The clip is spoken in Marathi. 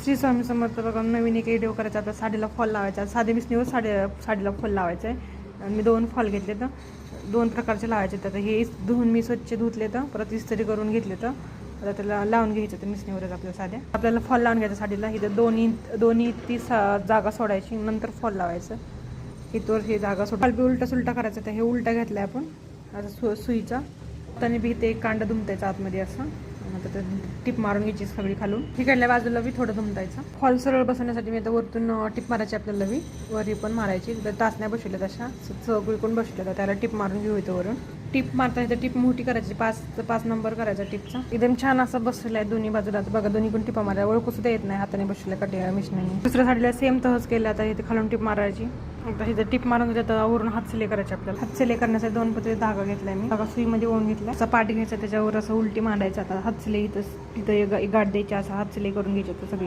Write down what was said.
श्री स्वामी समर्थ बघा, नवीन एक व्हिडिओ करायचा. आपल्या साडीला फॉल लावायचा. साधे मिसनीवर साडीला फॉल लावायचा आहे. आणि मी 2 फॉल घेतले तर 2 प्रकारचे लावायचे. तर हे धुवून मी स्वच्छ धुतले तर परत इस्त्री करून घेतले. तर आता त्याला लावून घ्यायचं तर मिसनीवरच आपल्या साध्या. आपल्याला फॉल लावून घ्यायचा साडीला. इथं दोन्ही ती जागा सोडायची, नंतर फॉल लावायचं. इथवर हे जागा सोड. बी उलटा सुलटा करायचं. तर हे उलटा घेतलाय आपण आता सुईचा. त्याने बी ते एक कांडा दुमतायचा आतमध्ये असं. आता ते टिप मारून घ्यायची सगळी खालून. तिकडल्या बाजूला बी थोडं दुमतायचं. फॉल सरळ बसवण्यासाठी मी आता वरतून टिप मारायची आपल्याला बी. वरी पण मारायची. तर टाचण्या बसवल्या तशा सगळीकडून बसवल्या. त्याला टिप मारून घेऊ इथं वरून. टिप मारता तर टिप मोठी करायची. 5 नंबर करायचा टिपचा. एकदम छान असं बसलेला आहे दोन्ही बाजूला. बघा दोन्हीकडून टिपा मारायला ओळखू सुद्धा येत नाही हाताने बसलेल्या कटिया मिशनाने. दुसऱ्या साडीला सेम तहच केलं. आता इथे खालून टिप मारायची. आता इथं टिप मारून घेतलं तर वरून हात सिले करायचे आपल्याला. हात सिले करण्यासाठी 2 पत्रे धागा घेतलाय मी. धागा सुईमध्ये ओवून घेतला. असा पाठ घ्यायचा, त्याच्यावर असं उलटी मांडायचं. आता हात सिले इथं गाठ द्यायची. असं हात सिले करून घ्यायचे सगळी.